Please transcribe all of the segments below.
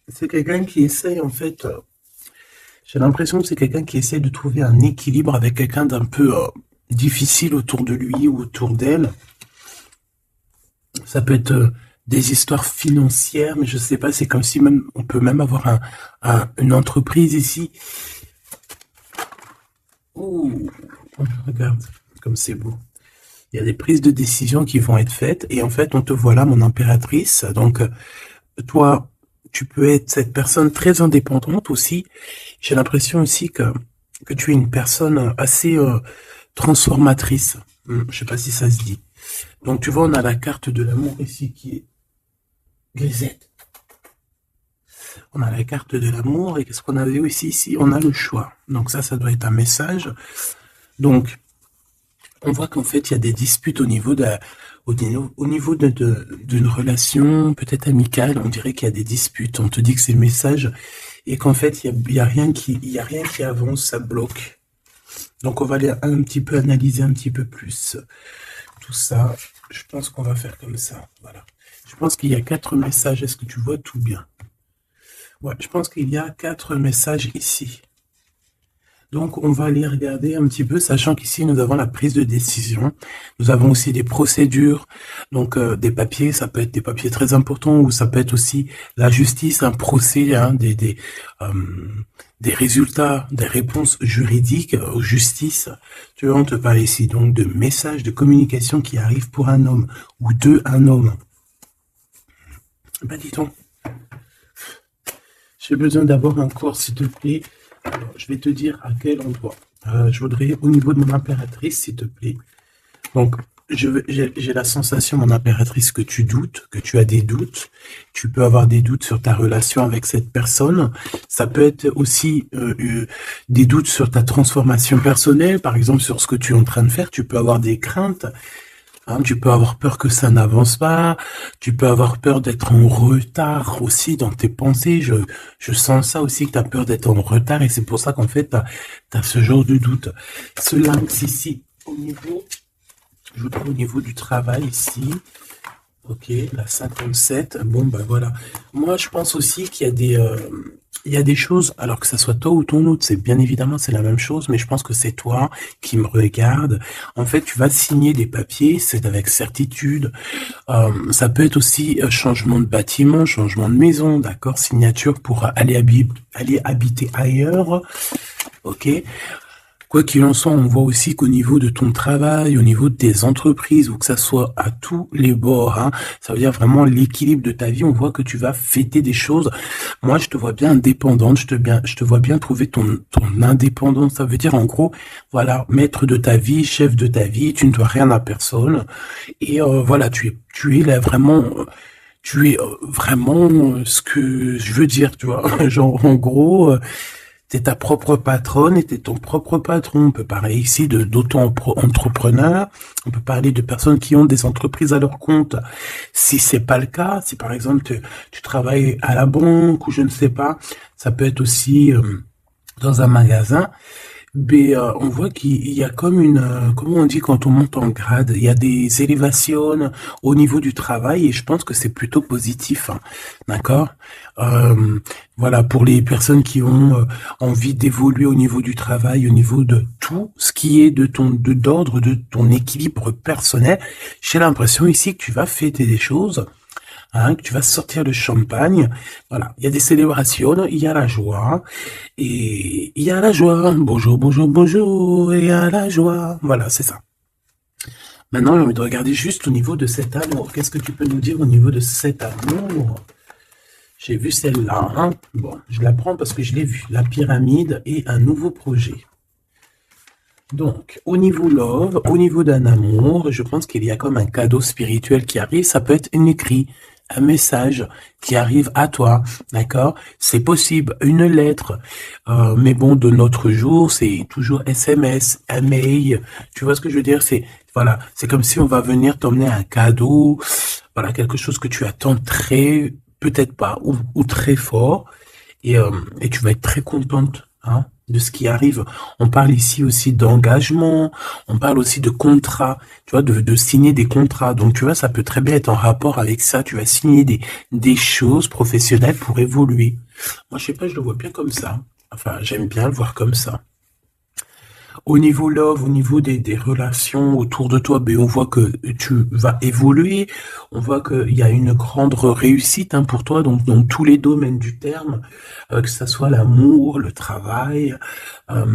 C'est quelqu'un qui essaye, en fait, j'ai l'impression que c'est quelqu'un qui essaie de trouver un équilibre avec quelqu'un d'un peu difficile autour de lui ou autour d'elle. Ça peut être des histoires financières, mais je sais pas, c'est comme si même on peut même avoir une entreprise ici. Ouh, regarde comme c'est beau. Il y a des prises de décision qui vont être faites et en fait on te voit là, mon impératrice. Donc toi, tu peux être cette personne très indépendante aussi. J'ai l'impression aussi que tu es une personne assez transformatrice. Je sais pas si ça se dit. Donc tu vois, on a la carte de l'amour ici qui est grisette. On a la carte de l'amour et qu'est-ce qu'on avait aussi ici? On a le choix. Donc ça doit être un message. Donc on voit qu'en fait il y a des disputes au niveau d'une relation peut-être amicale. On dirait qu'il y a des disputes. On te dit que c'est le message et qu'en fait il y a rien qui avance, ça bloque. Donc on va aller un petit peu analyser un petit peu plus tout ça. Je pense qu'on va faire comme ça. Voilà. Je pense qu'il y a 4 messages. Est-ce que tu vois tout bien? Ouais, je pense qu'il y a 4 messages ici. Donc, on va aller regarder un petit peu, sachant qu'ici, nous avons la prise de décision. Nous avons aussi des procédures, donc des papiers. Ça peut être des papiers très importants ou ça peut être aussi la justice, un procès, hein, des résultats, des réponses juridiques aux justices. Tu vois, on te parle ici donc de messages de communication qui arrivent pour un homme ou de un homme. Ben dis donc, j'ai besoin d'avoir un corps, s'il te plaît. Alors, je vais te dire à quel endroit. Je voudrais au niveau de mon impératrice, s'il te plaît. Donc, j'ai la sensation, mon impératrice, que tu doutes, que tu as des doutes. Tu peux avoir des doutes sur ta relation avec cette personne. Ça peut être aussi des doutes sur ta transformation personnelle, par exemple sur ce que tu es en train de faire. Tu peux avoir des craintes. Hein, tu peux avoir peur que ça n'avance pas, tu peux avoir peur d'être en retard aussi dans tes pensées. Je sens ça aussi, que tu as peur d'être en retard et c'est pour ça qu'en fait, tu as ce genre de doute. Ce lynx ici, je trouve au niveau du travail ici, ok, la 57, bon ben voilà. Moi je pense aussi qu'il y a il y a des choses, alors que ça soit toi ou ton autre, c'est bien évidemment c'est la même chose, mais je pense que c'est toi qui me regarde. En fait, tu vas signer des papiers, c'est avec certitude. Ça peut être aussi changement de bâtiment, changement de maison, d'accord, signature pour aller habiter ailleurs, ok. Quoi qu'il en soit, on voit aussi qu'au niveau de ton travail, au niveau de tes entreprises, ou que ça soit à tous les bords, hein, ça veut dire vraiment l'équilibre de ta vie, on voit que tu vas fêter des choses. Moi, je te vois bien indépendante, je te vois bien trouver ton indépendance. Ça veut dire, en gros, voilà, maître de ta vie, chef de ta vie, tu ne dois rien à personne. Et voilà, tu es là vraiment... Tu es vraiment ce que je veux dire, tu vois. Genre, en gros... T'es ta propre patronne et t'es ton propre patron. On peut parler ici d'auto-entrepreneurs. On peut parler de personnes qui ont des entreprises à leur compte. Si c'est pas le cas, si par exemple tu travailles à la banque ou je ne sais pas, ça peut être aussi dans un magasin. Mais on voit qu'il y a comme comment on dit quand on monte en grade, il y a des élévations au niveau du travail et je pense que c'est plutôt positif, hein, d'accord. Voilà, pour les personnes qui ont envie d'évoluer au niveau du travail, au niveau de tout ce qui est d'ordre de ton équilibre personnel, j'ai l'impression ici que tu vas fêter des choses. Hein, que tu vas sortir le champagne, voilà, il y a des célébrations, il y a la joie, et il y a la joie, bonjour, bonjour, bonjour, et il y a la joie, voilà, c'est ça. Maintenant, j'ai envie de regarder juste au niveau de cet amour, qu'est-ce que tu peux nous dire au niveau de cet amour? J'ai vu celle-là, hein. Bon, je la prends parce que je l'ai vue, la pyramide et un nouveau projet. Donc, au niveau love, au niveau d'un amour, je pense qu'il y a comme un cadeau spirituel qui arrive, ça peut être un écrit, un message qui arrive à toi, d'accord? C'est possible, une lettre, mais bon, de notre jour, c'est toujours SMS, un mail, tu vois ce que je veux dire? Voilà, c'est comme si on va venir t'emmener un cadeau, voilà, quelque chose que tu attends peut-être pas, ou très fort, et tu vas être très contente, hein? de ce qui arrive. On parle ici aussi d'engagement, on parle aussi de contrat, tu vois, de signer des contrats. Donc, tu vois, ça peut très bien être en rapport avec ça. Tu vas signer des choses professionnelles pour évoluer. Moi, je sais pas, je le vois bien comme ça. Enfin, j'aime bien le voir comme ça. Au niveau love, au niveau des relations autour de toi, ben, on voit que tu vas évoluer, on voit qu'il y a une grande réussite hein, pour toi, donc dans tous les domaines du terme, que ça soit l'amour, le travail, euh,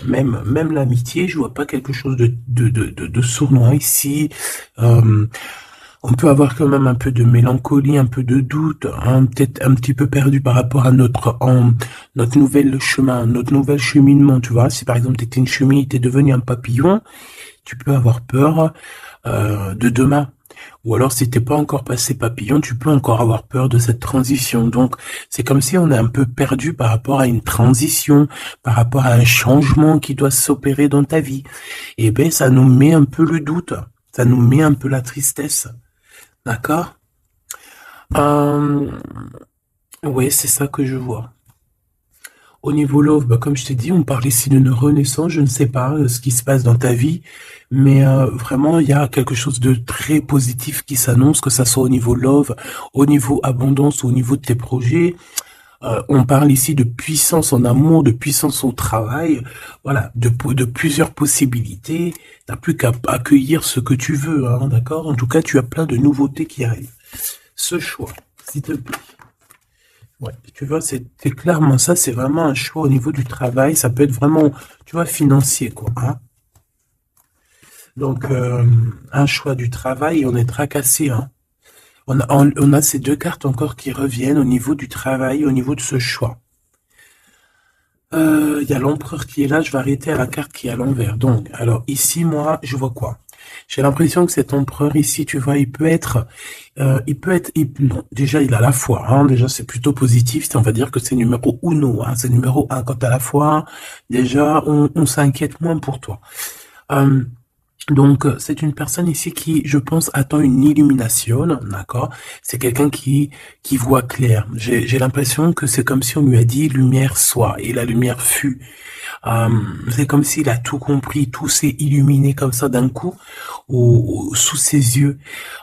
même l'amitié, je vois pas quelque chose de sournois ici. Euh, on peut avoir quand même un peu de mélancolie, un peu de doute, hein, peut-être un petit peu perdu par rapport à notre nouvel chemin, notre nouvel cheminement, tu vois. Si par exemple tu étais une chenille, tu es devenu un papillon, tu peux avoir peur de demain. Ou alors si t'es pas encore passé papillon, tu peux encore avoir peur de cette transition. Donc c'est comme si on est un peu perdu par rapport à une transition, par rapport à un changement qui doit s'opérer dans ta vie. Et ben ça nous met un peu le doute, ça nous met un peu la tristesse. D'accord? Euh, ouais, c'est ça que je vois. Au niveau love, bah, comme je t'ai dit, on parle ici d'une renaissance. Je ne sais pas ce qui se passe dans ta vie, mais vraiment, il y a quelque chose de très positif qui s'annonce, que ça soit au niveau love, au niveau abondance, au niveau de tes projets. On parle ici de puissance en amour, de puissance au travail, voilà, de plusieurs possibilités. T'as plus qu'à accueillir ce que tu veux, hein, d'accord? En tout cas, tu as plein de nouveautés qui arrivent. Ce choix, s'il te plaît. Ouais, tu vois, c'est clairement ça, c'est vraiment un choix au niveau du travail. Ça peut être vraiment, tu vois, financier, quoi. Hein. Donc, un choix du travail, on est tracassé. Hein. On a ces deux cartes encore qui reviennent au niveau du travail, au niveau de ce choix. Il y a l'empereur qui est là, je vais arrêter à la carte qui est à l'envers. Donc, alors ici, moi, je vois quoi? J'ai l'impression que cet empereur ici, tu vois, non, déjà, il a la foi, hein, déjà, c'est plutôt positif, on va dire que c'est numéro uno, hein, c'est numéro un. Quand t'as la foi, déjà, on s'inquiète moins pour toi. Euh, donc, c'est une personne ici qui, je pense, attend une illumination, d'accord? C'est quelqu'un qui voit clair. J'ai l'impression que c'est comme si on lui a dit lumière soit, et la lumière fut. Euh, c'est comme s'il a tout compris, tout s'est illuminé comme ça d'un coup, sous ses yeux.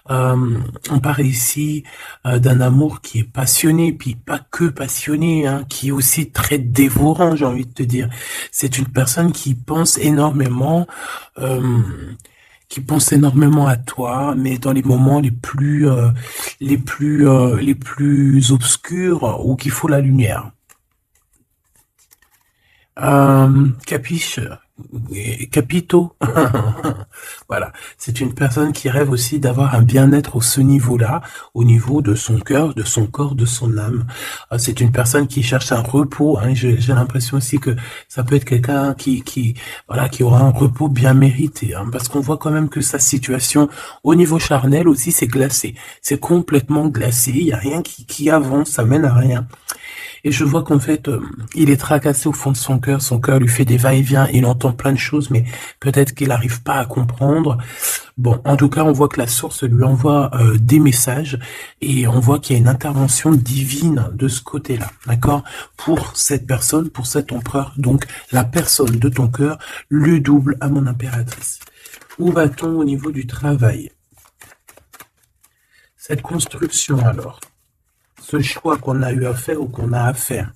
On parle ici d'un amour qui est passionné, puis pas que passionné, hein, qui est aussi très dévorant, j'ai envie de te dire. C'est une personne euh, qui pense énormément à toi, mais dans les moments les plus obscurs où qu'il faut la lumière. Capiche, capito. Voilà, c'est une personne qui rêve aussi d'avoir un bien-être au ce niveau-là, au niveau de son cœur, de son corps, de son âme. C'est une personne qui cherche un repos. Hein, j'ai l'impression aussi que ça peut être quelqu'un voilà, qui aura un repos bien mérité, hein, parce qu'on voit quand même que sa situation au niveau charnel aussi, c'est glacé. C'est complètement glacé. Il y a rien qui avance, ça mène à rien. Et je vois qu'en fait, il est tracassé au fond de son cœur lui fait des va-et-vient, il entend plein de choses, mais peut-être qu'il n'arrive pas à comprendre. Bon, en tout cas, on voit que la source lui envoie des messages et on voit qu'il y a une intervention divine de ce côté-là, d'accord? Pour cette personne, pour cet empereur, donc la personne de ton cœur, le double à mon impératrice. Où va-t-on au niveau du travail? Cette construction alors, ce choix qu'on a eu à faire ou qu'on a à faire.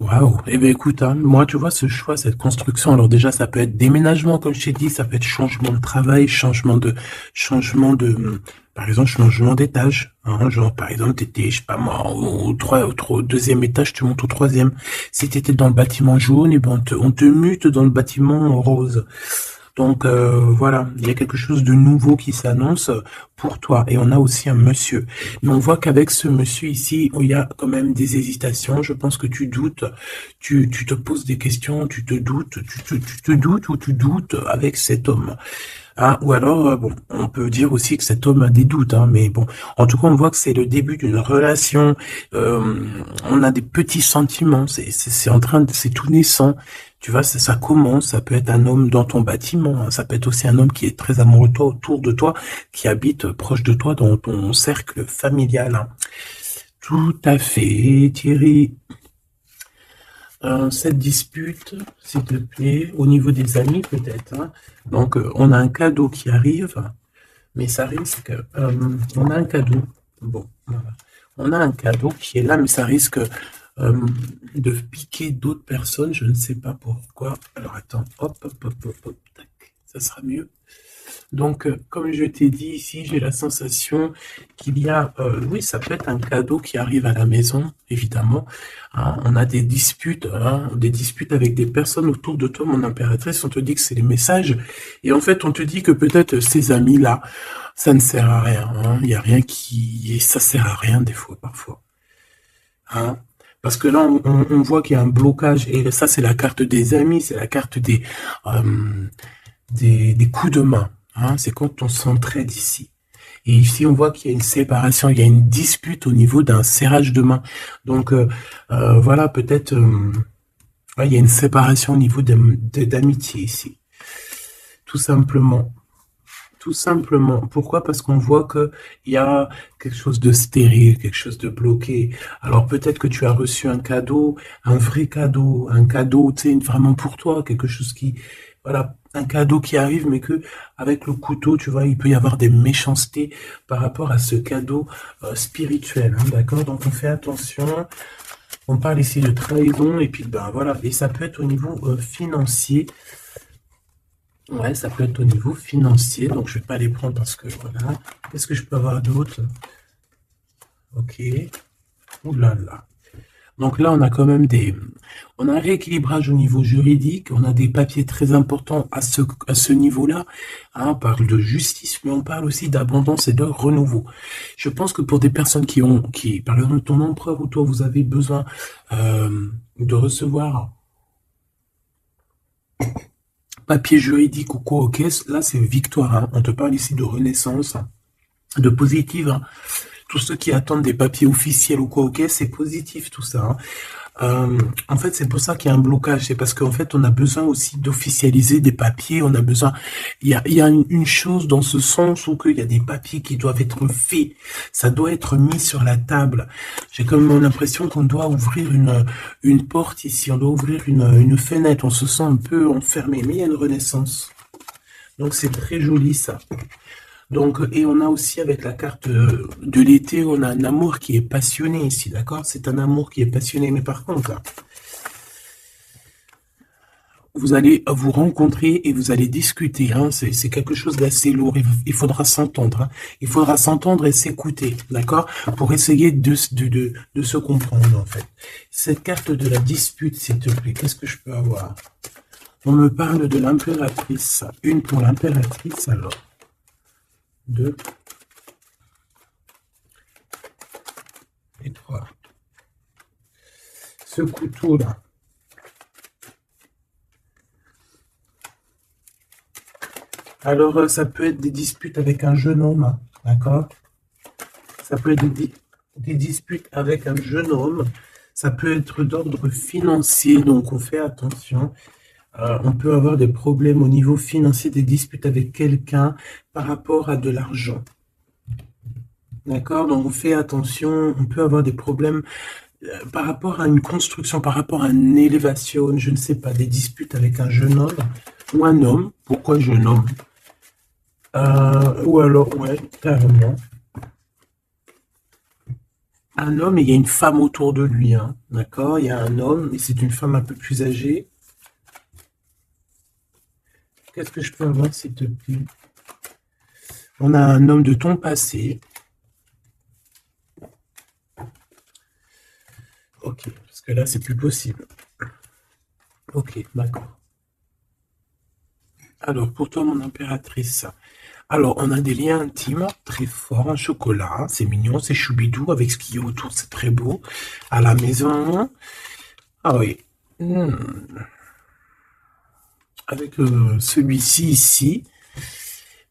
Waouh. Eh bien, écoute, hein, moi, tu vois, ce choix, cette construction, alors déjà, ça peut être déménagement, comme je t'ai dit, ça peut être changement de travail, par exemple, changement d'étage. Hein, genre, par exemple, t'étais, je sais pas moi, au deuxième étage, tu montes au troisième. Si t'étais dans le bâtiment jaune, eh ben, on te mute dans le bâtiment rose. Donc voilà, il y a quelque chose de nouveau qui s'annonce pour toi. Et on a aussi un monsieur. Mais on voit qu'avec ce monsieur ici, il y a quand même des hésitations. Je pense que tu doutes, tu te poses des questions, tu te doutes, tu te doutes ou tu doutes avec cet homme. Ah, ou alors, bon, on peut dire aussi que cet homme a des doutes, hein, mais bon, en tout cas, on voit que c'est le début d'une relation. On a des petits sentiments, c'est tout naissant. Tu vois, ça commence. Ça peut être un homme dans ton bâtiment, hein, ça peut être aussi un homme qui est très amoureux de toi, autour de toi, qui habite proche de toi dans ton cercle familial. Hein. Tout à fait, Thierry. cette dispute, s'il te plaît, au niveau des amis peut-être, hein. Donc, on a un cadeau qui arrive, mais ça risque... on a un cadeau. Bon, voilà. On a un cadeau qui est là, mais ça risque de piquer d'autres personnes. Je ne sais pas pourquoi. Alors, attends. Hop, hop, hop, hop, hop. Tac. Ça sera mieux. Donc, comme je t'ai dit ici, j'ai la sensation qu'il y a, oui, ça peut être un cadeau qui arrive à la maison, évidemment. Hein. On a des disputes avec des personnes autour de toi, mon impératrice. On te dit que c'est les messages. Et en fait, on te dit que peut-être ces amis-là, ça ne sert à rien. Hein. Il n'y a rien qui... Ça sert à rien des fois, parfois. Hein. Parce que là, on voit qu'il y a un blocage. Et ça, c'est la carte des amis. C'est la carte des coups de main. Hein, c'est quand on s'entraide ici. Et ici, on voit qu'il y a une séparation, il y a une dispute au niveau d'un serrage de main. Donc, voilà, peut-être, ouais, il y a une séparation au niveau d'amitié ici. Tout simplement. Tout simplement. Pourquoi? Parce qu'on voit qu'il y a quelque chose de stérile, quelque chose de bloqué. Alors peut-être que tu as reçu un cadeau, un vrai cadeau, un cadeau, tu sais, vraiment pour toi, quelque chose qui, voilà, un cadeau qui arrive, mais que avec le couteau, tu vois, il peut y avoir des méchancetés par rapport à ce cadeau spirituel, hein, d'accord? Donc on fait attention. On parle ici de trahison, et puis ben voilà, et ça peut être au niveau financier. Ouais, ça peut être au niveau financier, donc je vais pas les prendre parce que voilà. Qu'est-ce que je peux avoir d'autre? Ok. Ouh là là. Donc là, on a quand même on a un rééquilibrage au niveau juridique, on a des papiers très importants à ce niveau-là. Hein, on parle de justice, mais on parle aussi d'abondance et de renouveau. Je pense que pour des personnes par exemple, ton empereur ou toi, vous avez besoin de recevoir papier juridique ou quoi, ok, là c'est victoire. Hein. On te parle ici de renaissance, de positive. Hein. Tous ceux qui attendent des papiers officiels ou quoi, ok, c'est positif tout ça. Hein. En fait, c'est pour ça qu'il y a un blocage. C'est parce qu'en fait, on a besoin aussi d'officialiser des papiers. On a besoin. Il y a une chose dans ce sens où il y a des papiers qui doivent être faits. Ça doit être mis sur la table. J'ai quand même l'impression qu'on doit ouvrir une porte ici. On doit ouvrir une fenêtre. On se sent un peu enfermé. Mais il y a une renaissance. Donc, c'est très joli ça. Donc, et on a aussi avec la carte de l'été, on a un amour qui est passionné ici, d'accord? C'est un amour qui est passionné, mais par contre, là, vous allez vous rencontrer et vous allez discuter, hein? C'est quelque chose d'assez lourd, il faudra s'entendre, hein? Il faudra s'entendre et s'écouter, d'accord? Pour essayer de se comprendre, en fait. Cette carte de la dispute, s'il te plaît, qu'est-ce que je peux avoir? On me parle de l'impératrice, une pour l'impératrice, alors. 2 et 3. Ce couteau-là. Alors, ça peut être des disputes avec un jeune homme, d'accord? Ça peut être des disputes avec un jeune homme. Ça peut être d'ordre financier, donc on fait attention. On peut avoir des problèmes au niveau financier, des disputes avec quelqu'un par rapport à de l'argent. D'accord? Donc on fait attention, on peut avoir des problèmes par rapport à une construction, par rapport à une élévation, je ne sais pas, des disputes avec un jeune homme ou un homme. Pourquoi jeune homme? Ou alors, ouais, carrément. Un homme et il y a une femme autour de lui, hein, d'accord? Il y a un homme et c'est une femme un peu plus âgée. Qu'est-ce que je peux avoir, s'il te plaît? On a un homme de ton passé. Ok, parce que là, c'est plus possible. Ok, d'accord. Alors, pour toi, mon impératrice. Alors, on a des liens intimes très forts, un chocolat, c'est mignon, c'est choubidou, avec ce qu'il y a autour, c'est très beau. À la maison. Ah oui. Avec celui-ci ici.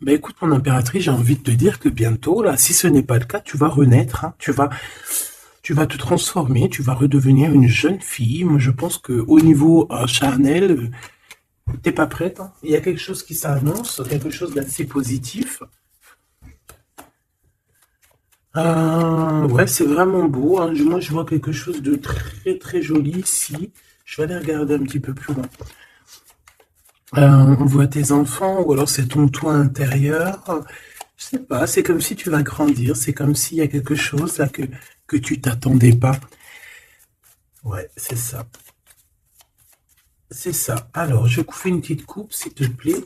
Ben écoute, mon impératrice, j'ai envie de te dire que bientôt, là, si ce n'est pas le cas, tu vas renaître, hein, tu vas te transformer, tu vas redevenir une jeune fille. Moi, je pense que au niveau charnel, t'es pas prête, hein. Il y a quelque chose qui s'annonce, quelque chose d'assez positif. Ouais, c'est vraiment beau, hein. Moi, je vois quelque chose de très très joli ici. Je vais aller regarder un petit peu plus loin. On voit tes enfants, ou alors c'est ton toi intérieur. Je sais pas, c'est comme si tu vas grandir, c'est comme s'il y a quelque chose là que tu t'attendais pas. Ouais, c'est ça. C'est ça. Alors, je fais une petite coupe, s'il te plaît.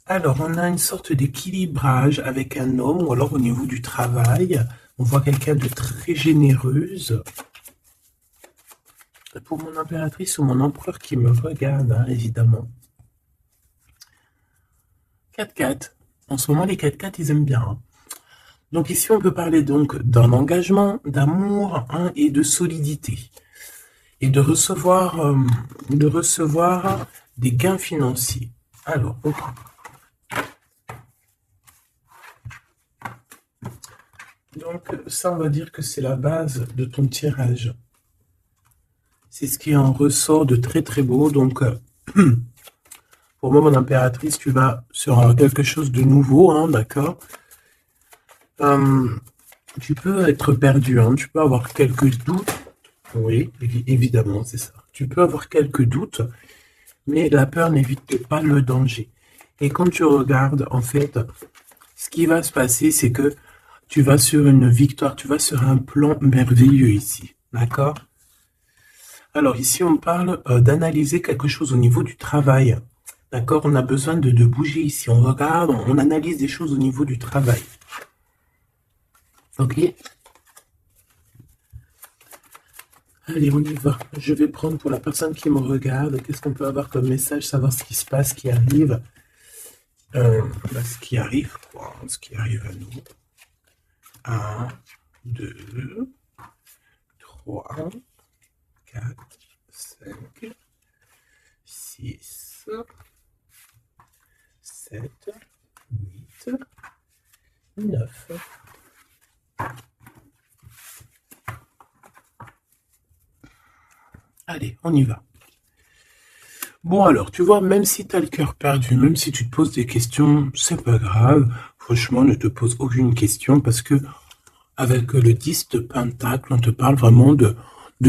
Alors, on a une sorte d'équilibrage avec un homme, ou alors au niveau du travail. On voit quelqu'un de très généreuse. Pour mon impératrice ou mon empereur qui me regarde, hein, évidemment. 4-4. En ce moment, les 4-4, ils aiment bien. Hein. Donc ici, on peut parler donc d'un engagement, d'amour hein, et de solidité. Et de recevoir des gains financiers. Alors, ok. Donc ça, on va dire que c'est la base de ton tirage. C'est ce qui en ressort de très très beau. Donc, pour moi, mon impératrice, tu vas sur quelque chose de nouveau, hein, d'accord. Tu peux être perdu, hein, tu peux avoir quelques doutes. Oui, évidemment, c'est ça. Tu peux avoir quelques doutes, mais la peur n'évite pas le danger. Et quand tu regardes, en fait, ce qui va se passer, c'est que tu vas sur une victoire, tu vas sur un plan merveilleux ici, d'accord? Alors ici, on parle d'analyser quelque chose au niveau du travail, d'accord? On a besoin de bouger ici, on regarde, on analyse des choses au niveau du travail. Ok? Allez, on y va. Je vais prendre pour la personne qui me regarde, qu'est-ce qu'on peut avoir comme message, savoir ce qui se passe, ce qui arrive. Ce qui arrive, quoi, ce qui arrive à nous. 1, 2, 3, 4, 5, 6, 7, 8, 9. Allez, on y va. Bon alors, tu vois, même si tu as le cœur perdu, même si tu te poses des questions, c'est pas grave. Franchement, ne te pose aucune question parce que avec le 10 de Pentacle, on te parle vraiment de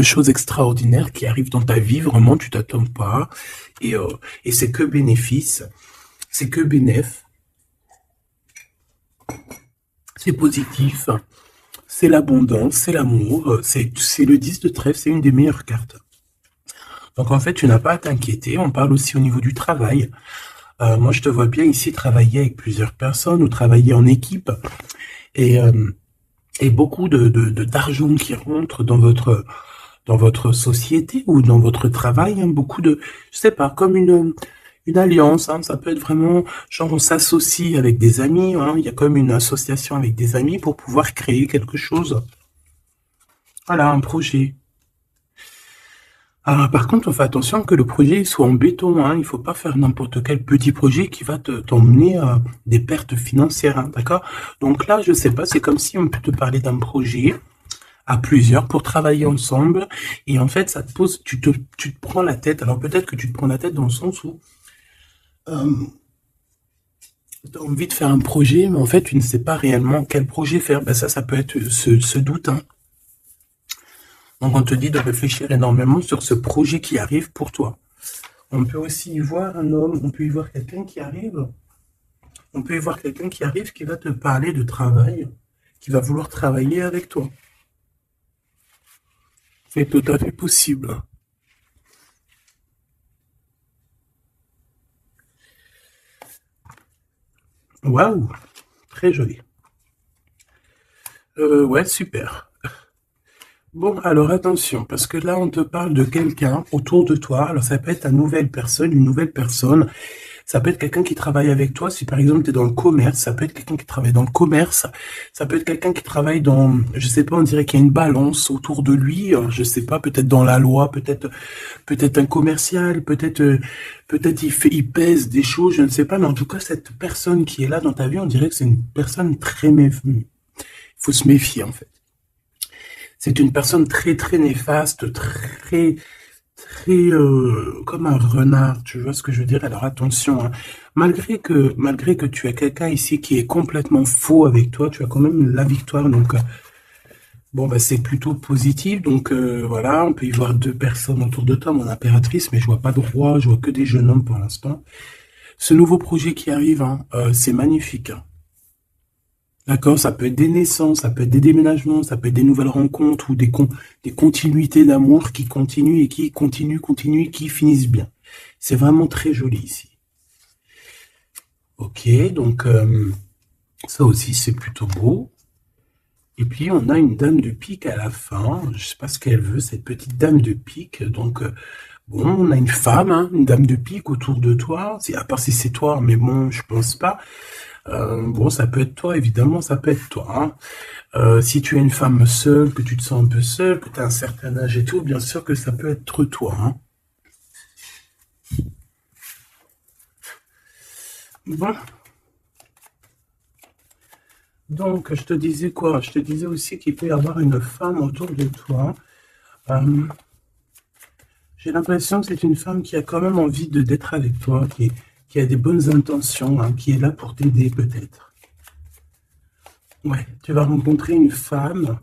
choses extraordinaires qui arrivent dans ta vie. Vraiment, tu t'attends pas. Et c'est que bénéfice. C'est que bénéf. C'est positif. C'est l'abondance, c'est l'amour. C'est le 10 de trèfle, c'est une des meilleures cartes. Donc en fait, tu n'as pas à t'inquiéter. On parle aussi au niveau du travail. Moi, je te vois bien ici travailler avec plusieurs personnes ou travailler en équipe. Et beaucoup d'argent qui rentre dans votre société ou dans votre travail. Hein, beaucoup de, je sais pas, comme une alliance. Hein, ça peut être vraiment, genre on s'associe avec des amis. Hein, il y a comme une association avec des amis pour pouvoir créer quelque chose. Voilà, un projet. Ah, par contre, on fait attention que le projet soit en béton. Hein. Il ne faut pas faire n'importe quel petit projet qui va t'emmener à des pertes financières. Hein, d'accord? Donc là, je sais pas, c'est comme si on peut te parler d'un projet à plusieurs pour travailler ensemble. Et en fait, ça te pose, tu te prends la tête. Alors peut-être que tu te prends la tête dans le sens où tu as envie de faire un projet, mais en fait, tu ne sais pas réellement quel projet faire. Ben ça peut être ce doute. Hein. Donc, on te dit de réfléchir énormément sur ce projet qui arrive pour toi. On peut aussi y voir un homme, on peut y voir quelqu'un qui arrive. On peut y voir quelqu'un qui arrive qui va te parler de travail, qui va vouloir travailler avec toi. C'est tout à fait possible. Waouh, très joli. Ouais, super. Bon, alors attention, parce que là, on te parle de quelqu'un autour de toi. Alors, ça peut être une nouvelle personne. Ça peut être quelqu'un qui travaille avec toi. Si par exemple, tu es dans le commerce, ça peut être quelqu'un qui travaille dans le commerce. Ça peut être quelqu'un qui travaille dans, je sais pas, on dirait qu'il y a une balance autour de lui. Je sais pas, peut-être dans la loi, peut-être un commercial, peut-être il pèse des choses, je ne sais pas. Mais en tout cas, cette personne qui est là dans ta vie, on dirait que c'est une personne très il faut se méfier, en fait. C'est une personne très très néfaste, très comme un renard, tu vois ce que je veux dire? Alors attention, hein. Malgré que tu as quelqu'un ici qui est complètement faux avec toi, tu as quand même la victoire. Donc Bon, bah, c'est plutôt positif. Donc, voilà, on peut y voir deux personnes autour de toi, mon impératrice, mais je vois pas de roi, je vois que des jeunes hommes pour l'instant. Ce nouveau projet qui arrive, hein, c'est magnifique, hein. D'accord, ça peut être des naissances, ça peut être des déménagements, ça peut être des nouvelles rencontres ou des continuités d'amour qui continuent et qui continuent, qui finissent bien. C'est vraiment très joli ici. Ok, donc ça aussi c'est plutôt beau. Et puis on a une dame de pique à la fin. Je sais pas ce qu'elle veut, cette petite dame de pique. Donc bon, on a une femme, hein, une dame de pique autour de toi. À part si c'est toi, mais bon, je pense pas. Bon, ça peut être toi, évidemment, ça peut être toi, hein. Si tu es une femme seule, que tu te sens un peu seule, que tu as un certain âge et tout, bien sûr que ça peut être toi, hein. Bon, donc je te disais quoi? Je te disais aussi qu'il peut y avoir une femme autour de toi. Euh, j'ai l'impression que c'est une femme qui a quand même envie d'être avec toi, qui a des bonnes intentions, hein, qui est là pour t'aider peut-être. Ouais, tu vas rencontrer une femme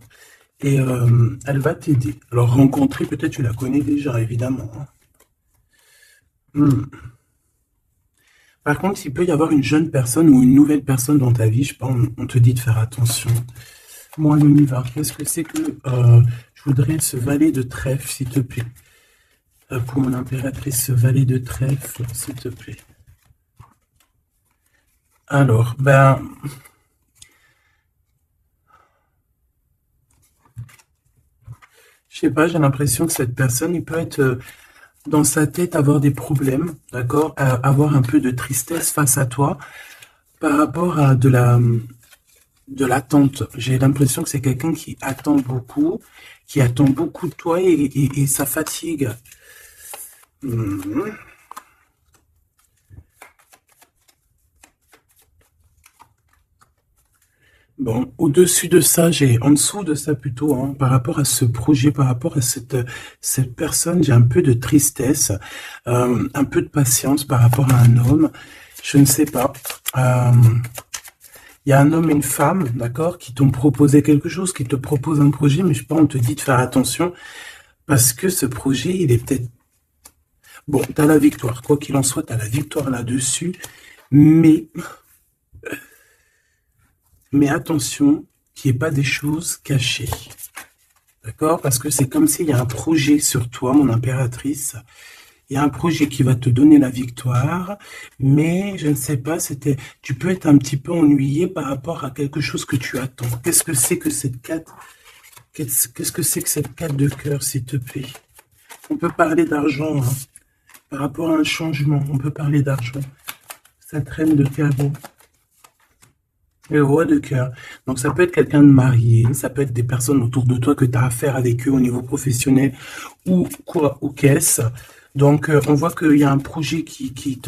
et elle va t'aider. Alors rencontrer, peut-être tu la connais déjà, évidemment, hein. Hmm. Par contre, il peut y avoir une jeune personne ou une nouvelle personne dans ta vie, je sais pas, on te dit de faire attention. Moi, on y va. Qu'est-ce que c'est que je voudrais ce valet de trèfle, s'il te plaît. Pour mon impératrice, ce valet de trèfle, s'il te plaît. Alors, ben, je sais pas, j'ai l'impression que cette personne, il peut être dans sa tête avoir des problèmes, d'accord, avoir un peu de tristesse face à toi par rapport à de l'attente. J'ai l'impression que c'est quelqu'un qui attend beaucoup, qui attend beaucoup de toi et ça fatigue. Mhm. Bon, au-dessus de ça, en dessous de ça plutôt, hein, par rapport à ce projet, par rapport à cette personne, j'ai un peu de tristesse, un peu de patience par rapport à un homme. Je ne sais pas. Euh, Il y a un homme et une femme, d'accord, qui t'ont proposé quelque chose, qui te proposent un projet, mais je sais pas, on te dit de faire attention parce que ce projet, il est peut-être... Bon, tu as la victoire, quoi qu'il en soit, tu as la victoire là-dessus, mais, mais attention qu'il n'y ait pas des choses cachées, d'accord? Parce que c'est comme s'il y a un projet sur toi, mon impératrice. Il y a un projet qui va te donner la victoire, mais je ne sais pas, tu peux être un petit peu ennuyé par rapport à quelque chose que tu attends. Qu'est-ce que c'est que cette carte? Qu'est-ce que c'est que cette carte de cœur, s'il te plaît? On peut parler d'argent, hein. Par rapport à un changement, on peut parler d'argent. Cette reine de carreau, le roi de cœur. Donc ça peut être quelqu'un de marié, ça peut être des personnes autour de toi que tu as affaire avec eux au niveau professionnel ou quoi, ou qu'est-ce. Donc on voit qu'il y a un projet qui est,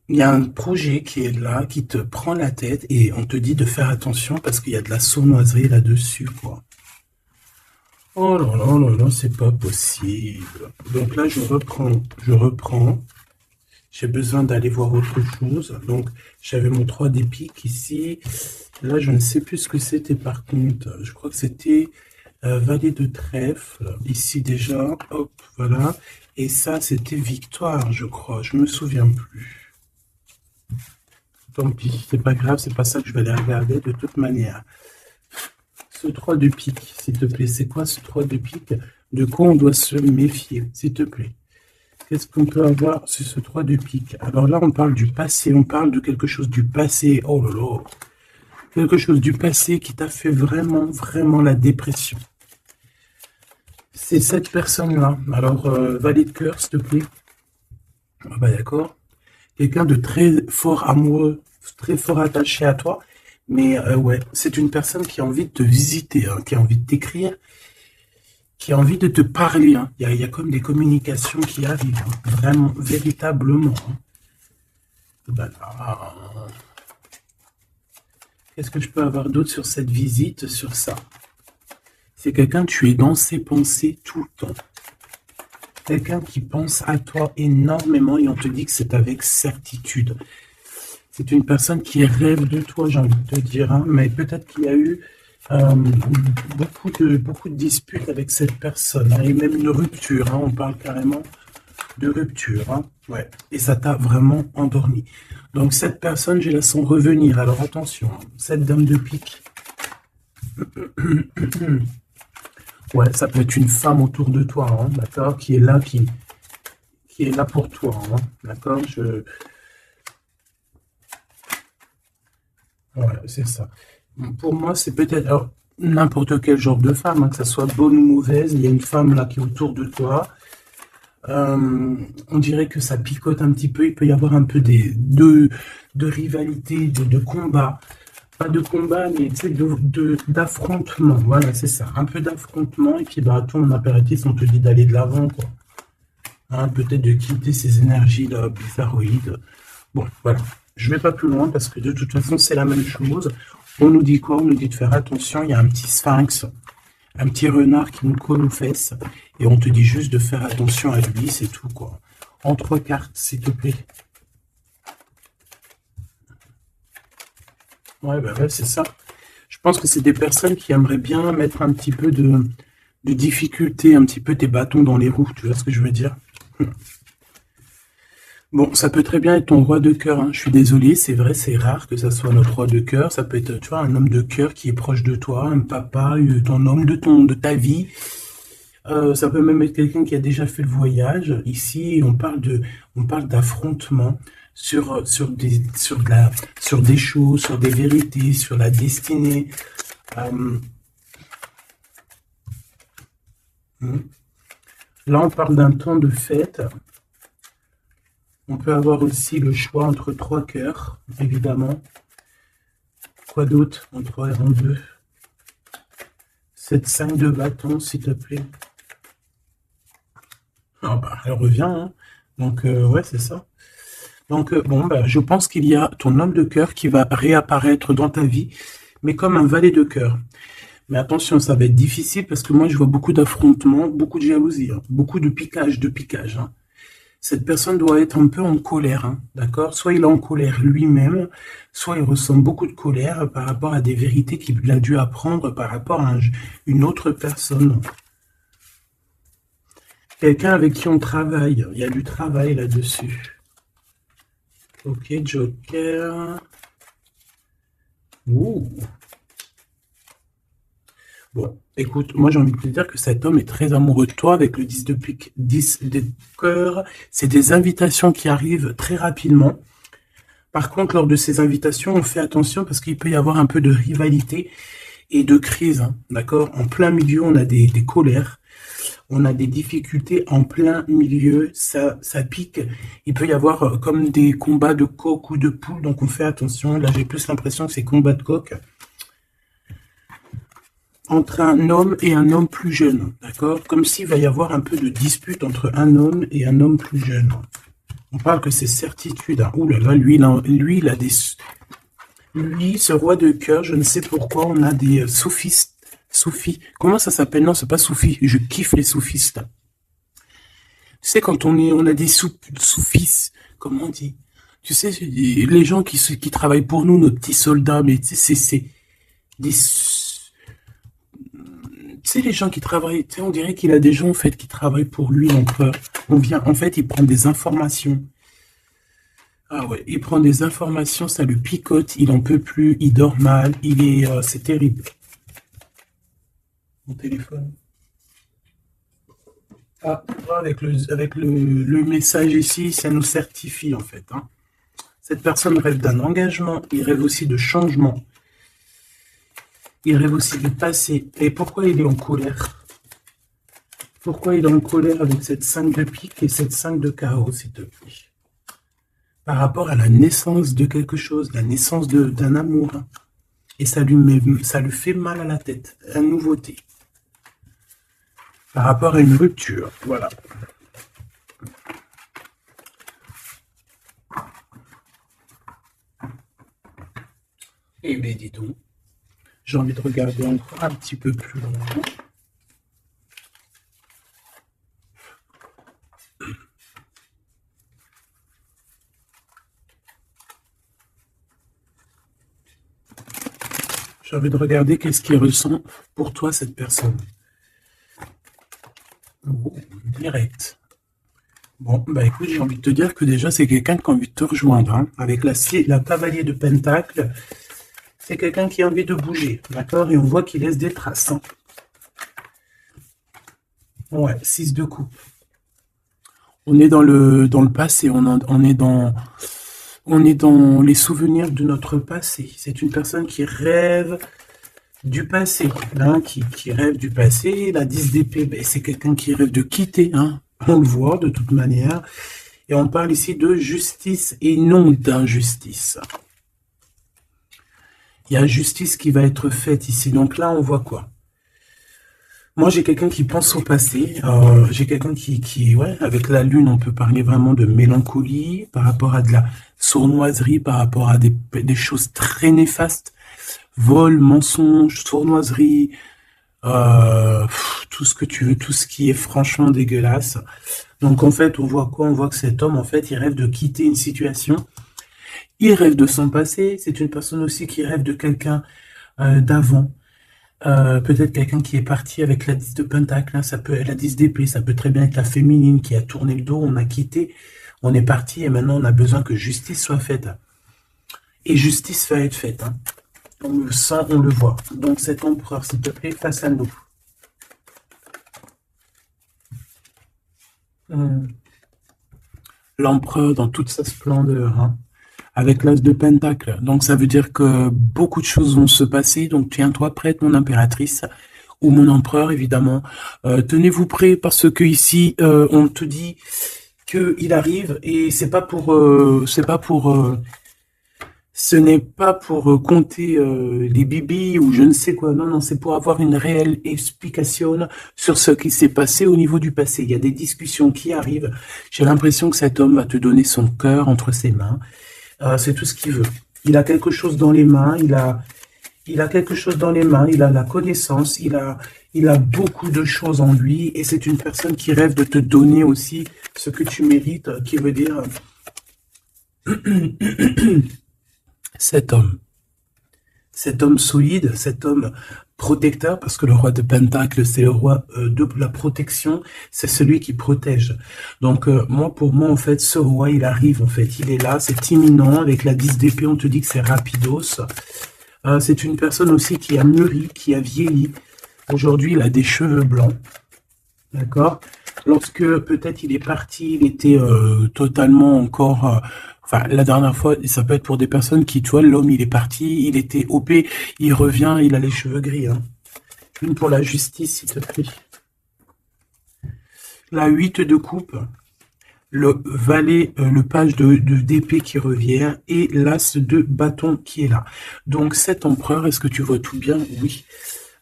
il y a un projet qui est là, qui te prend la tête et on te dit de faire attention parce qu'il y a de la sournoiserie là-dessus, quoi. Oh là là là là, c'est pas possible. Donc là, je reprends. J'ai besoin d'aller voir autre chose. Donc, j'avais mon 3 des piques ici. Là, je ne sais plus ce que c'était par contre. Je crois que c'était valet de trèfle. Ici déjà, hop, voilà. Et ça, c'était victoire, je crois. Je me souviens plus. Tant pis, c'est pas grave, c'est pas ça que je vais aller regarder de toute manière. Ce 3 de pique, s'il te plaît. C'est quoi ce 3 de pique? De quoi on doit se méfier, s'il te plaît? Qu'est-ce qu'on peut avoir sur ce 3 de pique? Alors là, on parle du passé, on parle de quelque chose du passé. Oh là là. Quelque chose du passé qui t'a fait vraiment, vraiment la dépression. C'est cette personne-là. Alors, valet de cœur, s'il te plaît. Ah bah d'accord. Quelqu'un de très fort amoureux, très fort attaché à toi. Mais ouais, c'est une personne qui a envie de te visiter, hein, qui a envie de t'écrire, qui a envie de te parler, hein. Il y a comme des communications qui arrivent, hein, vraiment, véritablement, hein. Ben là, qu'est-ce que je peux avoir d'autre sur cette visite, sur ça? C'est quelqu'un, tu es dans ses pensées tout le temps. Quelqu'un qui pense à toi énormément et on te dit que c'est avec certitude. C'est une personne qui rêve de toi, j'ai envie de te dire, hein, mais peut-être qu'il y a eu Euh, beaucoup de disputes avec cette personne, hein, et même une rupture, hein, on parle carrément de rupture, hein, ouais, et ça t'a vraiment endormi. Donc cette personne, je la sens revenir, alors attention, hein, cette dame de pique, ouais, ça peut être une femme autour de toi, hein, d'accord, qui est là pour toi, hein, d'accord, ouais, c'est ça. Pour moi, c'est peut-être alors, n'importe quel genre de femme, hein, que ça soit bonne ou mauvaise, il y a une femme là qui est autour de toi. On dirait que ça picote un petit peu, il peut y avoir un peu de rivalité, de combat. Pas de combat, mais tu sais, d'affrontement. Voilà, c'est ça. Un peu d'affrontement, et puis bah, toi, en apéritif, on te dit d'aller de l'avant, quoi. Hein, peut-être de quitter ces énergies-là bizarroïdes. Bon, voilà. Je vais pas plus loin parce que de toute façon, c'est la même chose. On nous dit quoi? On nous dit de faire attention, il y a un petit sphinx, un petit renard qui nous colle aux fesses, et on te dit juste de faire attention à lui, c'est tout, quoi. En 3 cartes, s'il te plaît. Ouais, bah ouais, c'est ça. Je pense que c'est des personnes qui aimeraient bien mettre un petit peu de difficulté, un petit peu tes bâtons dans les roues, tu vois ce que je veux dire? Bon, ça peut très bien être ton roi de cœur, hein. Je suis désolé, c'est vrai, c'est rare que ça soit notre roi de cœur. Ça peut être, tu vois, un homme de cœur qui est proche de toi, un papa, ton homme de ta vie. Ça peut même être quelqu'un qui a déjà fait le voyage. Ici, on parle d'affrontement sur des choses, sur des vérités, sur la destinée. Euh, hmm. Là, on parle d'un temps de fête. On peut avoir aussi le choix entre 3 cœurs, évidemment. Quoi d'autre en 3 et en 2? Cette 5 de bâton, s'il te plaît. Ah bah, elle revient, hein. Donc, ouais, c'est ça. Donc, bon, bah, je pense qu'il y a ton homme de cœur qui va réapparaître dans ta vie, mais comme un valet de cœur. Mais attention, ça va être difficile parce que moi, je vois beaucoup d'affrontements, beaucoup de jalousie, hein, beaucoup de piquage, hein. Cette personne doit être un peu en colère, hein, d'accord? Soit il est en colère lui-même, soit il ressent beaucoup de colère par rapport à des vérités qu'il a dû apprendre par rapport à une autre personne. Quelqu'un avec qui on travaille. Il y a du travail là-dessus. Ok, Joker. Ouh. Bon, écoute, moi j'ai envie de te dire que cet homme est très amoureux de toi avec le 10 de pique, 10 de cœur. C'est des invitations qui arrivent très rapidement. Par contre, lors de ces invitations, on fait attention parce qu'il peut y avoir un peu de rivalité et de crise, hein, d'accord? En plein milieu, on a des colères, on a des difficultés en plein milieu, ça pique. Il peut y avoir comme des combats de coq ou de poule, donc on fait attention. Là, j'ai plus l'impression que c'est combat de coq entre un homme et un homme plus jeune, d'accord? Comme s'il va y avoir un peu de dispute entre un homme et un homme plus jeune. On parle que c'est certitude, hein. Ouh là là, lui, il a des... Lui, ce roi de cœur, je ne sais pourquoi, on a des soufistes. Soufis. Comment ça s'appelle? Non, c'est pas soufis. Je kiffe les soufistes. Tu sais, quand on a des soufis, comment on dit? Tu sais, les gens qui travaillent pour nous, nos petits soldats, mais tu sais, c'est des, tu sais, les gens qui travaillent, tu sais, on dirait qu'il a des gens, en fait, qui travaillent pour lui, donc, en fait, il prend des informations. Ah ouais, il prend des informations, ça le picote, il en peut plus, il dort mal, c'est terrible. Mon téléphone. Ah, le message ici, ça nous certifie, en fait, hein. Cette personne rêve d'un engagement, il rêve aussi de changement, il rêve aussi du passé. Et pourquoi il est en colère? Pourquoi il est en colère avec cette 5 de pique et cette 5 de carreau, s'il te plaît? Par rapport à la naissance de quelque chose, la naissance d'un amour, hein. Et ça lui fait mal à la tête, la nouveauté. Par rapport à une rupture, voilà. Eh bien, dis donc, j'ai envie de regarder encore un petit peu plus loin. J'ai envie de regarder qu'est-ce qu'il ressent pour toi, cette personne. Oh, direct. Bon, bah écoute, j'ai envie de te dire que déjà, c'est quelqu'un qui a envie de te rejoindre. Hein. Avec la cavalier de Pentacle, c'est quelqu'un qui a envie de bouger, d'accord? Et on voit qu'il laisse des traces. Hein. Ouais, 6 de coupe. On est dans le passé, on est dans les souvenirs de notre passé. C'est une personne qui rêve du passé, hein, qui rêve du passé. La 10 d'épée, ben, c'est quelqu'un qui rêve de quitter, hein. On le voit de toute manière. Et on parle ici de justice et non d'injustice. Il y a justice qui va être faite ici. Donc là, on voit quoi? Moi, j'ai quelqu'un qui pense au passé. J'ai quelqu'un ouais, avec la lune, on peut parler vraiment de mélancolie par rapport à de la sournoiserie, par rapport à des choses très néfastes. Vol, mensonge, sournoiserie, tout ce que tu veux, tout ce qui est franchement dégueulasse. Donc, en fait, on voit quoi? On voit que cet homme, en fait, il rêve de quitter une situation. Il rêve de son passé. C'est une personne aussi qui rêve de quelqu'un d'avant. Peut-être quelqu'un qui est parti avec la 10 de Pentacle, hein, ça peut être la 10 d'épée, ça peut très bien être la féminine qui a tourné le dos, on a quitté, on est parti et maintenant on a besoin que justice soit faite. Et justice va être faite. Hein. On le sent, on le voit. Donc cet empereur, s'il te plaît, face à nous. L'empereur dans toute sa splendeur. Hein. Avec l'as de Pentacle. Donc ça veut dire que beaucoup de choses vont se passer. Donc tiens-toi prête, mon impératrice, ou mon empereur, évidemment. Tenez-vous prêts parce que ici, on te dit qu'il arrive et ce n'est pas pour compter les bibis ou je ne sais quoi. Non, non, c'est pour avoir une réelle explication sur ce qui s'est passé au niveau du passé. Il y a des discussions qui arrivent. J'ai l'impression que cet homme va te donner son cœur entre ses mains. C'est tout ce qu'il veut. Il a quelque chose dans les mains, il a quelque chose dans les mains, il a la connaissance, il a beaucoup de choses en lui, et c'est une personne qui rêve de te donner aussi ce que tu mérites, qui veut dire cet homme solide, cet homme protecteur, parce que le roi de Pentacle, c'est le roi de la protection, c'est celui qui protège. Donc, pour moi, en fait, ce roi, il arrive, en fait, il est là, c'est imminent, avec la 10 d'épée, on te dit que c'est rapidos. C'est une personne aussi qui a mûri, qui a vieilli. Aujourd'hui, il a des cheveux blancs, d'accord? Lorsque, peut-être, il est parti, il était totalement encore... Enfin, la dernière fois, ça peut être pour des personnes qui, tu vois, l'homme, il est parti, il était OP, il revient, il a les cheveux gris. Hein. Une pour la justice, s'il te plaît. La 8 de coupe, le valet, le page d'épée qui revient et l'as de bâton qui est là. Donc, cet empereur, est-ce que tu vois tout bien? Oui.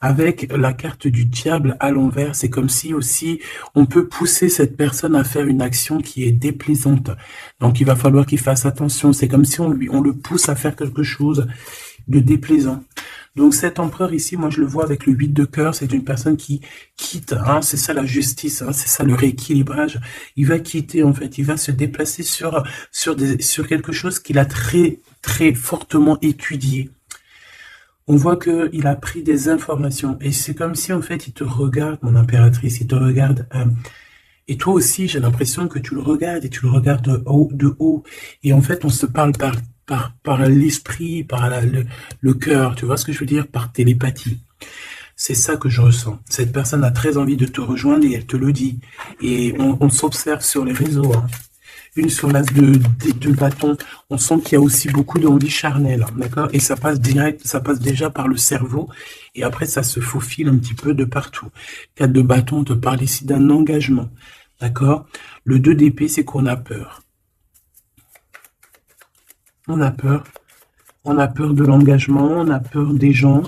Avec la carte du diable à l'envers, c'est comme si aussi on peut pousser cette personne à faire une action qui est déplaisante. Donc il va falloir qu'il fasse attention. C'est comme si on le pousse à faire quelque chose de déplaisant. Donc cet empereur ici, moi je le vois avec le 8 de cœur, c'est une personne qui quitte, hein, c'est ça la justice, hein, c'est ça le rééquilibrage. Il va quitter en fait, il va se déplacer sur quelque chose qu'il a très très fortement étudié. On voit qu'il a pris des informations. Et c'est comme si, en fait, il te regarde, mon impératrice, il te regarde. Et toi aussi, j'ai l'impression que tu le regardes, et tu le regardes de haut. Et en fait, on se parle par l'esprit, par le cœur. Tu vois ce que je veux dire? Par télépathie. C'est ça que je ressens. Cette personne a très envie de te rejoindre et elle te le dit. Et on s'observe sur les réseaux, hein. Une sur l'as de bâton, on sent qu'il y a aussi beaucoup d'envie charnelle, d'accord? Et ça passe direct, ça passe déjà par le cerveau, et après ça se faufile un petit peu de partout. 4 de bâton, on te parle ici d'un engagement, d'accord? Le 2 d'épée, c'est qu'on a peur. On a peur de l'engagement, on a peur des gens,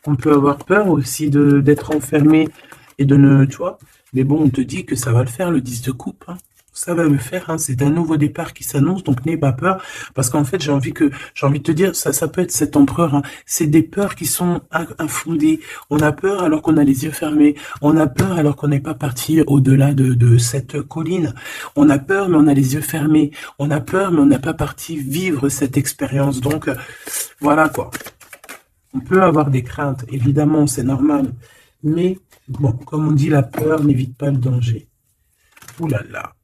on peut avoir peur aussi d'être enfermé et de ne, tu vois? Mais bon, on te dit que ça va le faire, le 10 de coupe, hein. Ça va le faire, hein. C'est un nouveau départ qui s'annonce, donc n'aie pas peur, parce qu'en fait, j'ai envie de te dire, ça peut être cet empereur, hein. C'est des peurs qui sont infondées. On a peur alors qu'on a les yeux fermés. On a peur alors qu'on n'est pas parti au-delà de cette colline. On a peur, mais on a les yeux fermés. On a peur, mais on n'a pas parti vivre cette expérience. Donc, voilà quoi. On peut avoir des craintes, évidemment, c'est normal. Mais, bon, comme on dit, la peur n'évite pas le danger. Ouh là là.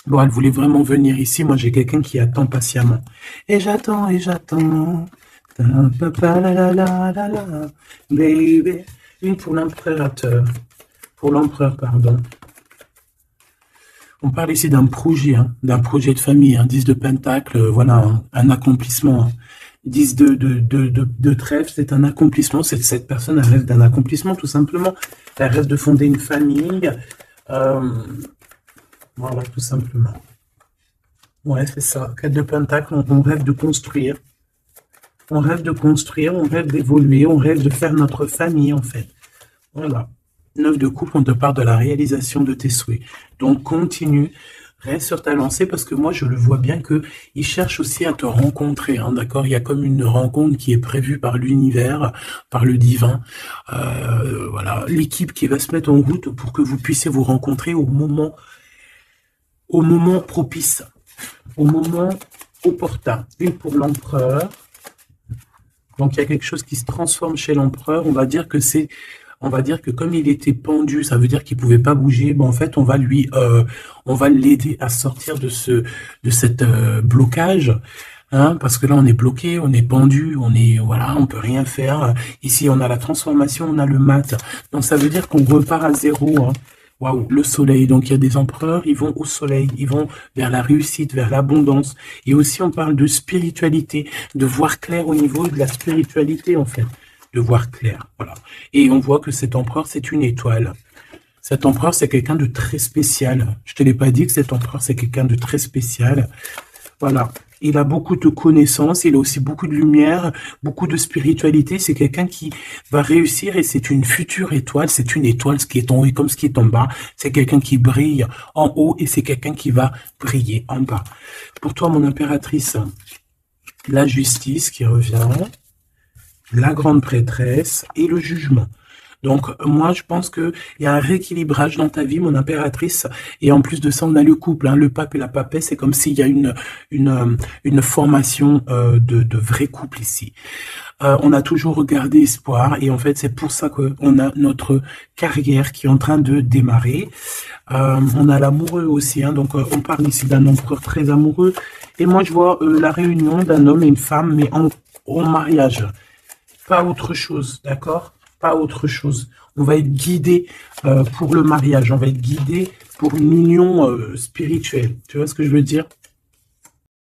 Bon, elle voulait vraiment venir ici. Moi, j'ai quelqu'un qui attend patiemment. Et j'attends, et j'attends. Ta, la, la, la, la, la. Baby. Une pour l'impérateur. Pour l'empereur, pardon. On parle ici d'un projet de famille, 10 de pentacle, voilà, un accomplissement. 10 de trèfle, c'est un accomplissement. Cette personne, elle rêve d'un accomplissement, tout simplement. Elle rêve de fonder une famille. Voilà, tout simplement. Ouais, c'est ça. 4 de pentacle, on rêve de construire. On rêve de construire, on rêve d'évoluer, on rêve de faire notre famille, en fait. Voilà. 9 de coupe, on te parle de la réalisation de tes souhaits. Donc, continue, reste sur ta lancée, parce que moi, je le vois bien que il cherche aussi à te rencontrer, hein, d'accord? Il y a comme une rencontre qui est prévue par l'univers, par le divin. Voilà, l'équipe qui va se mettre en route pour que vous puissiez vous rencontrer au moment propice, au moment opportun. Une pour l'empereur. Donc, il y a quelque chose qui se transforme chez l'empereur. On va dire que comme il était pendu, ça veut dire qu'il pouvait pas bouger. Bon, en fait, on va l'aider à sortir de cette blocage, hein, parce que là, on est bloqué, on est pendu, voilà, on peut rien faire. Ici, on a la transformation, on a le mat. Donc, ça veut dire qu'on repart à zéro, hein. Waouh, le soleil. Donc, il y a des empereurs, ils vont au soleil, ils vont vers la réussite, vers l'abondance. Et aussi, on parle de spiritualité, de voir clair au niveau de la spiritualité, en fait. De voir clair, voilà. Et on voit que cet empereur, c'est une étoile. Cet empereur, c'est quelqu'un de très spécial. Je te l'ai pas dit que cet empereur, c'est quelqu'un de très spécial. Voilà. Il a beaucoup de connaissances, il a aussi beaucoup de lumière, beaucoup de spiritualité. C'est quelqu'un qui va réussir et c'est une future étoile. C'est une étoile, ce qui est en haut et comme ce qui est en bas. C'est quelqu'un qui brille en haut et c'est quelqu'un qui va briller en bas. Pour toi, mon impératrice, la justice qui revient, la grande prêtresse et le jugement. Donc, moi, je pense qu'il y a un rééquilibrage dans ta vie, mon impératrice. Et en plus de ça, on a le couple, hein, le pape et la papesse. C'est comme s'il y a une formation de vrai couple ici. On a toujours regardé espoir. Et en fait, c'est pour ça qu'on a notre carrière qui est en train de démarrer. On a l'amoureux aussi. Hein, donc, on parle ici d'un empereur très amoureux. Et moi, je vois la réunion d'un homme et une femme, mais en mariage. Pas autre chose, d'accord? Pas autre chose. On va être guidé pour le mariage. On va être guidé pour une union spirituelle. Tu vois ce que je veux dire?